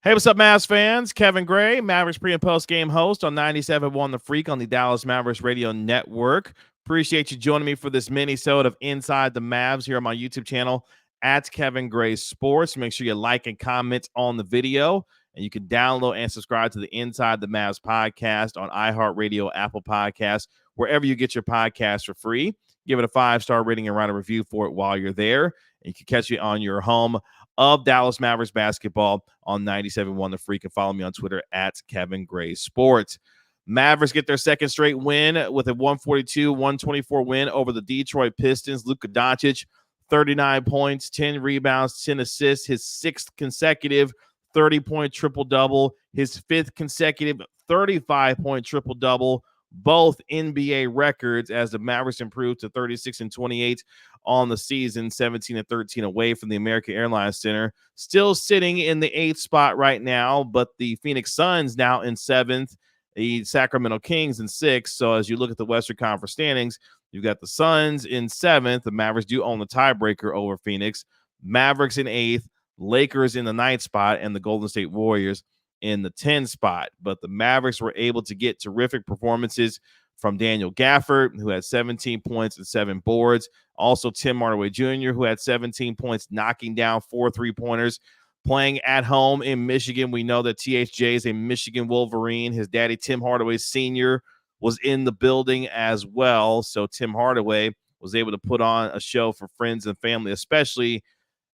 Hey, what's up, Mavs fans? Kevin Gray, Mavericks pre- and post-game host on 97.1 The Freak on the Dallas Mavericks Radio Network. Appreciate you joining me for this mini-sode of Inside the Mavs here on my YouTube channel at Kevin Gray Sports. Make sure you like and comment on the video, and you can download and subscribe to the Inside the Mavs podcast on iHeartRadio, Apple Podcasts, wherever you get your podcasts for free. Give it a 5-star rating and write a review for it while you're there. And you can catch me on your home of Dallas Mavericks basketball on 97.1 The Freak, and follow me on Twitter at Kevin Gray Sports. Mavericks get their second straight win with a 142-124 win over the Detroit Pistons. Luka Doncic, 39 points, 10 rebounds, 10 assists, his sixth consecutive 30-point triple-double, his fifth consecutive 35-point triple-double, both NBA records as the Mavericks improved to 36-28 on the season, 17-13 away from the American Airlines Center. Still sitting in the 8th spot right now, but the Phoenix Suns now in 7th, the Sacramento Kings in 6th. So as you look at the Western Conference standings, you've got the Suns in 7th. The Mavericks do own the tiebreaker over Phoenix. Mavericks in 8th, Lakers in the 9th spot, and the Golden State Warriors in the 10th spot. But the Mavericks were able to get terrific performances from Daniel Gafford, who had 17 points and 7 boards. Also, Tim Hardaway Jr., who had 17 points, knocking down 4 3-pointers. Playing at home in Michigan, we know that THJ is a Michigan Wolverine. His daddy, Tim Hardaway Sr., was in the building as well. So Tim Hardaway was able to put on a show for friends and family, especially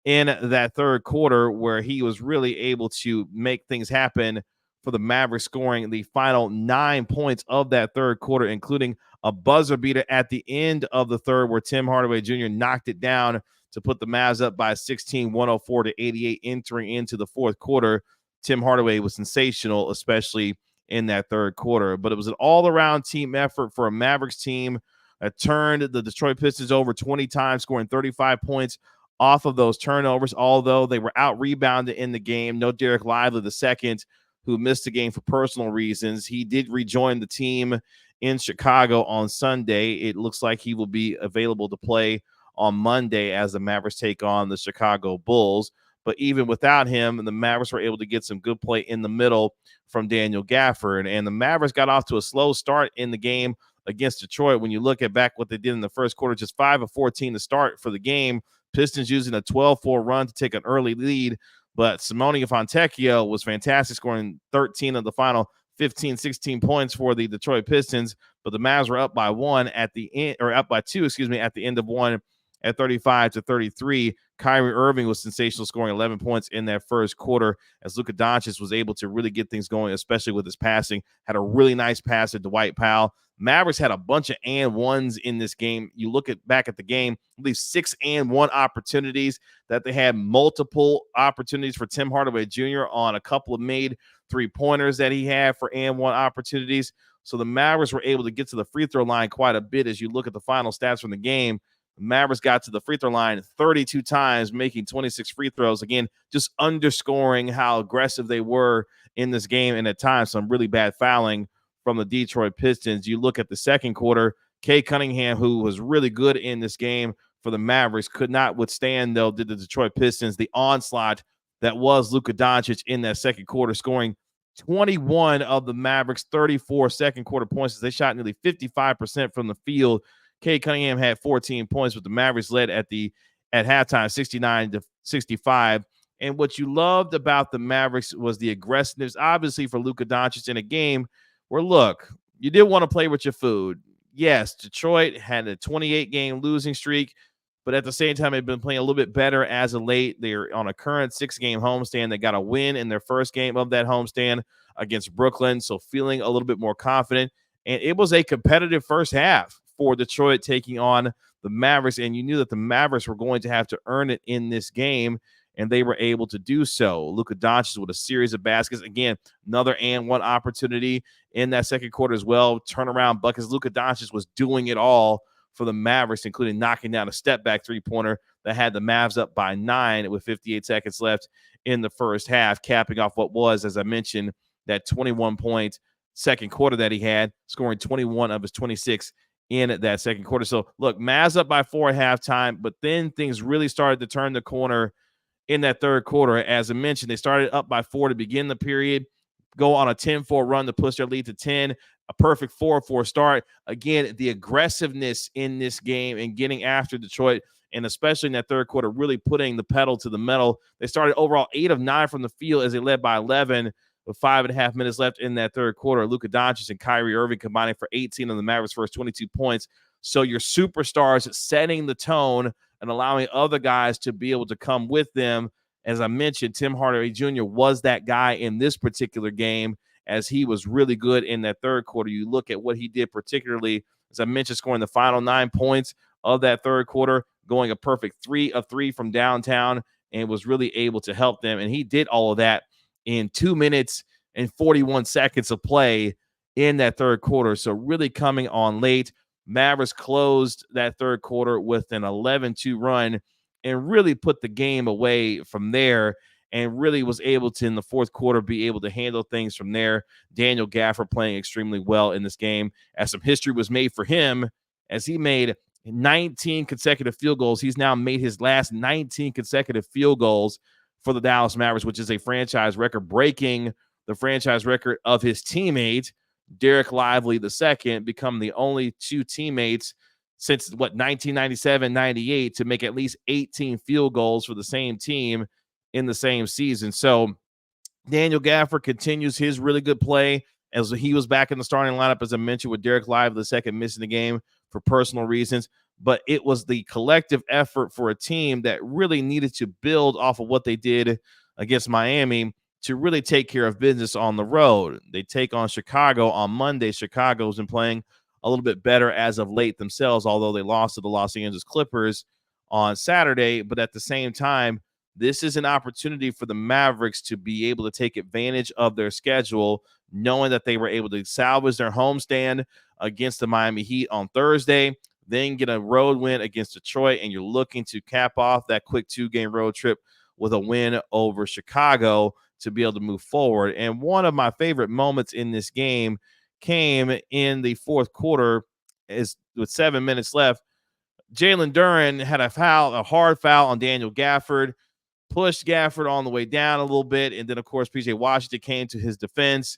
in that third quarter where he was really able to make things happen for the Mavericks, scoring the final 9 points of that third quarter, including a buzzer beater at the end of the third where Tim Hardaway Jr. knocked it down to put the Mavs up by 16, 104-88 entering into the fourth quarter. Tim Hardaway was sensational, especially in that third quarter. But it was an all-around team effort for a Mavericks team that turned the Detroit Pistons over 20 times, scoring 35 points off of those turnovers, although they were out-rebounded in the game. No Derek Lively II, who missed the game for personal reasons. He did rejoin the team in Chicago on Sunday. It looks like he will be available to play on Monday as the Mavericks take on the Chicago Bulls. But even without him, the Mavericks were able to get some good play in the middle from Daniel Gafford. And the Mavericks got off to a slow start in the game against Detroit. When you look at back what they did in the first quarter, just 5 of 14 to start for the game. Pistons using a 12-4 run to take an early lead. But Simone Fontecchio was fantastic, scoring 13 of the final 15, 16 points for the Detroit Pistons. But the Mavs were up by 1 at the end, or up by 2, at the end of 1 at 35-33. Kyrie Irving was sensational, scoring 11 points in that first quarter as Luka Doncic was able to really get things going, especially with his passing. Had a really nice pass to Dwight Powell. Mavericks had a bunch of and ones in this game. You look back at the game, I believe 6 and 1 opportunities that they had, multiple opportunities for Tim Hardaway Jr. on a couple of made 3-pointers that he had for and 1 opportunities. So the Mavericks were able to get to the free throw line quite a bit. As you look at the final stats from the game, the Mavericks got to the free throw line 32 times, making 26 free throws. Again, just underscoring how aggressive they were in this game, and at times some really bad fouling from the Detroit Pistons. You look at the second quarter, Kay Cunningham, who was really good in this game for the Mavericks, could not withstand, though, did the Detroit Pistons, the onslaught that was Luka Doncic in that second quarter, scoring 21 of the Mavericks' 34 second quarter points. They shot nearly 55% from the field. Kay Cunningham had 14 points, but the Mavericks led at halftime 69-65. And what you loved about the Mavericks was the aggressiveness, obviously, for Luka Doncic in a game where, look, you did want to play with your food. Yes, Detroit had a 28-game losing streak, but at the same time, they've been playing a little bit better as of late. They're on a current 6-game homestand. They got a win in their first game of that homestand against Brooklyn, so feeling a little bit more confident. And it was a competitive first half for Detroit taking on the Mavericks, and you knew that the Mavericks were going to have to earn it in this game, and they were able to do so. Luka Doncic with a series of baskets. Again, another and one opportunity in that second quarter as well. Turnaround buckets. Luka Doncic was doing it all for the Mavericks, including knocking down a step-back three-pointer that had the Mavs up by 9 with 58 seconds left in the first half, capping off what was, as I mentioned, that 21-point second quarter that he had, scoring 21 of his 26 in that second quarter. So, look, Mavs up by 4 at halftime, but then things really started to turn the corner in that third quarter. As I mentioned, they started up by 4 to begin the period, go on a 10-4 run to push their lead to 10, a perfect 4-4 start. Again, the aggressiveness in this game and getting after Detroit, and especially in that third quarter, really putting the pedal to the metal. They started overall 8 of 9 from the field as they led by 11 with 5.5 minutes left in that third quarter. Luka Doncic and Kyrie Irving combining for 18 of the Mavericks' first 22 points. So your superstars setting the tone and allowing other guys to be able to come with them. As I mentioned, Tim Hardaway Jr. was that guy in this particular game, as he was really good in that third quarter. You look at what he did, particularly, as I mentioned, scoring the final 9 points of that third quarter, going a perfect 3 of 3 from downtown, and was really able to help them. And he did all of that in 2 minutes and 41 seconds of play in that third quarter. So really coming on late. Mavericks closed that third quarter with an 11-2 run and really put the game away from there, and really was able to, in the fourth quarter, be able to handle things from there. Daniel Gafford playing extremely well in this game, as some history was made for him, as he made 19 consecutive field goals. He's now made his last 19 consecutive field goals for the Dallas Mavericks, which is a franchise record, breaking the franchise record of his teammate, Derek Lively II, become the only 2 teammates since 1997-98 to make at least 18 field goals for the same team in the same season. So Daniel Gafford continues his really good play, as he was back in the starting lineup, as I mentioned, with Derek Lively II missing the game for personal reasons. But it was the collective effort for a team that really needed to build off of what they did against Miami to really take care of business on the road. They take on Chicago on Monday. Chicago's been playing a little bit better as of late themselves, although they lost to the Los Angeles Clippers on Saturday. But at the same time, this is an opportunity for the Mavericks to be able to take advantage of their schedule, knowing that they were able to salvage their homestand against the Miami Heat on Thursday, then get a road win against Detroit, and you're looking to cap off that quick 2-game road trip with a win over Chicago to be able to move forward. And one of my favorite moments in this game came in the fourth quarter, is with 7 minutes left. Jalen Duren had a hard foul on Daniel Gafford, pushed Gafford on the way down a little bit, and then, of course, PJ Washington came to his defense.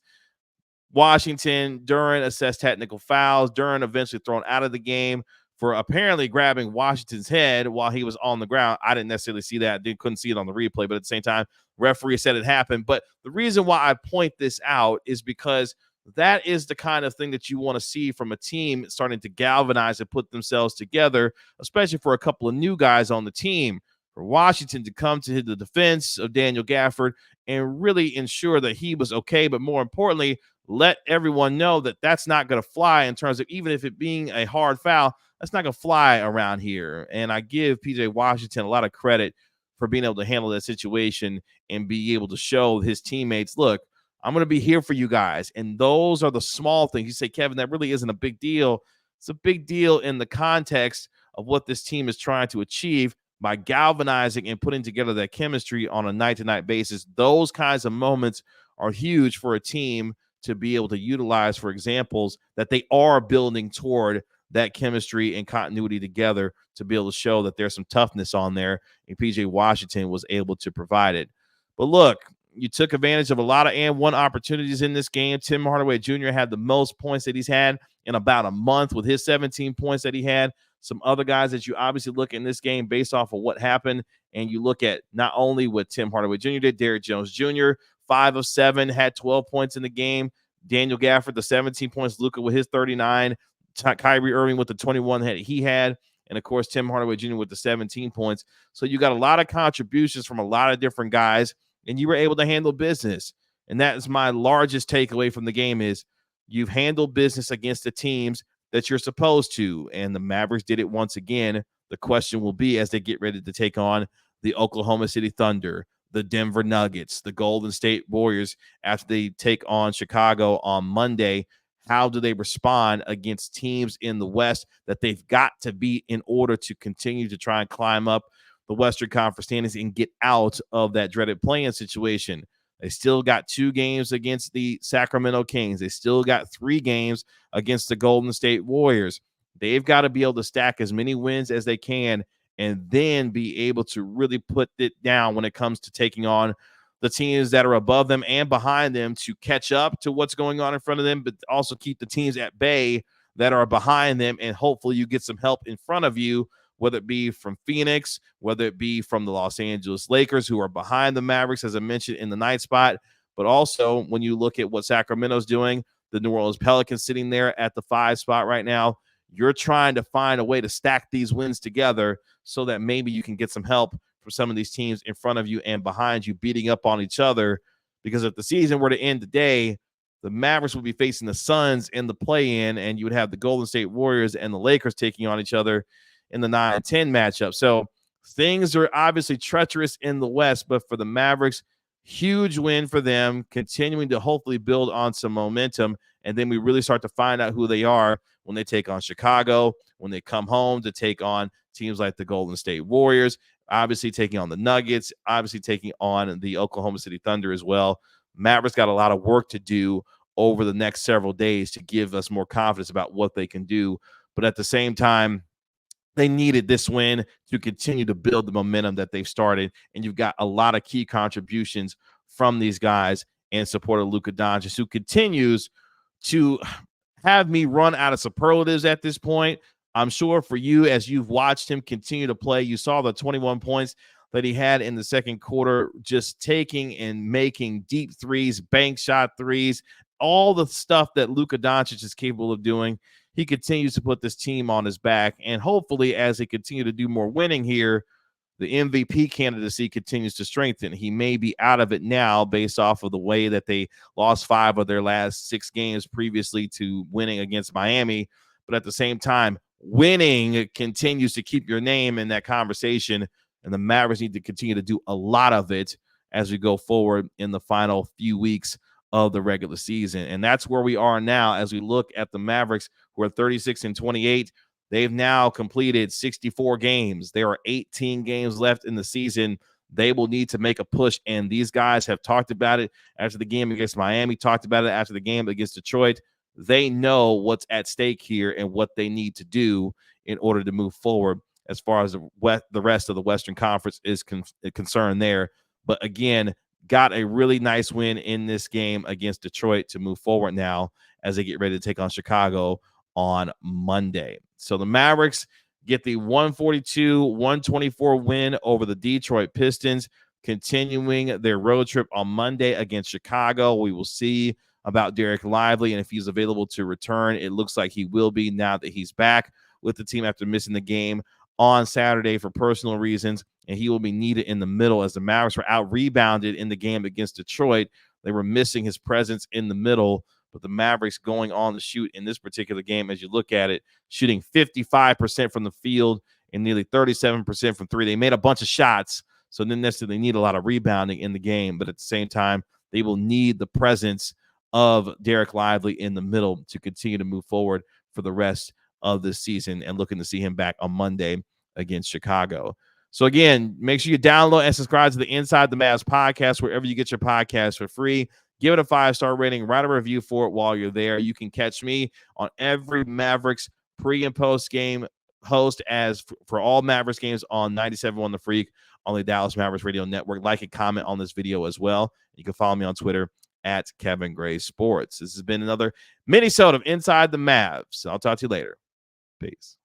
Duren assessed technical fouls. Duren eventually thrown out of the game for apparently grabbing Washington's head while he was on the ground. I didn't necessarily see that. Couldn't see it on the replay, but at the same time, referee said it happened. But the reason why I point this out is because that is the kind of thing that you want to see from a team starting to galvanize and put themselves together, especially for a couple of new guys on the team. For Washington to come to the defense of Daniel Gafford and really ensure that he was okay, but more importantly, let everyone know that that's not going to fly, in terms of, even if it being a hard foul, that's not going to fly around here. And I give PJ Washington a lot of credit for being able to handle that situation and be able to show his teammates, look, I'm going to be here for you guys. And those are the small things. You say, Kevin, that really isn't a big deal. It's a big deal in the context of what this team is trying to achieve by galvanizing and putting together that chemistry on a night-to-night basis. Those kinds of moments are huge for a team to be able to utilize for examples that they are building toward that chemistry and continuity together, to be able to show that there's some toughness on there, and PJ Washington was able to provide it. But look, you took advantage of a lot of and one opportunities in this game. Tim Hardaway Jr. had the most points that he's had in about a month with his 17 points that he had. Some other guys that you obviously look in this game based off of what happened, and you look at not only what Tim Hardaway Jr. did, Derrick Jones Jr., 5 of 7, had 12 points in the game. Daniel Gafford, the 17 points. Luka with his 39. Kyrie Irving with the 21 that he had. And, of course, Tim Hardaway Jr. with the 17 points. So you got a lot of contributions from a lot of different guys, and you were able to handle business. And that is my largest takeaway from the game, is you've handled business against the teams that you're supposed to. And the Mavericks did it once again. The question will be, as they get ready to take on the Oklahoma City Thunder, the Denver Nuggets, the Golden State Warriors, after they take on Chicago on Monday, how do they respond against teams in the West that they've got to beat in order to continue to try and climb up the Western Conference standings and get out of that dreaded play-in situation? They still got 2 games against the Sacramento Kings. They still got 3 games against the Golden State Warriors. They've got to be able to stack as many wins as they can and then be able to really put it down when it comes to taking on the teams that are above them and behind them to catch up to what's going on in front of them, but also keep the teams at bay that are behind them. And hopefully you get some help in front of you, whether it be from Phoenix, whether it be from the Los Angeles Lakers, who are behind the Mavericks, as I mentioned, in the ninth spot. But also when you look at what Sacramento's doing, the New Orleans Pelicans sitting there at the 5 spot right now, you're trying to find a way to stack these wins together so that maybe you can get some help from some of these teams in front of you and behind you beating up on each other. Because if the season were to end today, the Mavericks would be facing the Suns in the play-in, and you would have the Golden State Warriors and the Lakers taking on each other in the 9-10 matchup. So things are obviously treacherous in the West, but for the Mavericks, huge win for them, continuing to hopefully build on some momentum. And then we really start to find out who they are when they take on Chicago, when they come home to take on teams like the Golden State Warriors, obviously taking on the Nuggets, obviously taking on the Oklahoma City Thunder as well. Mavericks got a lot of work to do over the next several days to give us more confidence about what they can do. But at the same time, they needed this win to continue to build the momentum that they've started. And you've got a lot of key contributions from these guys in support of Luka Doncic, who continues to have me run out of superlatives at this point. I'm sure for you, as you've watched him continue to play, you saw the 21 points that he had in the second quarter, just taking and making deep threes, bank shot threes, all the stuff that Luka Doncic is capable of doing. He continues to put this team on his back. And hopefully, as they continue to do more winning here, the MVP candidacy continues to strengthen. He may be out of it now based off of the way that they lost 5 of their last 6 games previously to winning against Miami. But at the same time, winning continues to keep your name in that conversation. And the Mavericks need to continue to do a lot of it as we go forward in the final few weeks of the regular season. And that's where we are now as we look at the Mavericks, who are 36-28. They've now completed 64 games. There are 18 games left in the season. They will need to make a push, and these guys have talked about it after the game against Miami, talked about it after the game against Detroit. They know what's at stake here and what they need to do in order to move forward as far as the rest of the Western Conference is concerned there. But again, got a really nice win in this game against Detroit to move forward now as they get ready to take on Chicago on Monday. So the Mavericks get the 142-124 win over the Detroit Pistons, continuing their road trip on Monday against Chicago. We will see about Derek Lively and if he's available to return. It looks like he will be now that he's back with the team after missing the game on Saturday for personal reasons, and he will be needed in the middle as the Mavericks were out-rebounded in the game against Detroit. They were missing his presence in the middle, but the Mavericks going on the shoot in this particular game, as you look at it, shooting 55% from the field and nearly 37% from three. They made a bunch of shots, so they didn't necessarily need a lot of rebounding in the game, but at the same time, they will need the presence of Derek Lively in the middle to continue to move forward for the rest of this season, and looking to see him back on Monday against Chicago. So again, make sure you download and subscribe to the Inside the Mavs podcast wherever you get your podcast for free. Give it a 5-star rating, write a review for it while you're there. You can catch me on every Mavericks pre and post game host as for all Mavericks games on 97.1 The Freak on the Dallas Mavericks Radio Network. Like and comment on this video as well. You can follow me on Twitter at Kevin Gray Sports. This has been another minisode of Inside the Mavs. I'll talk to you later. Peace.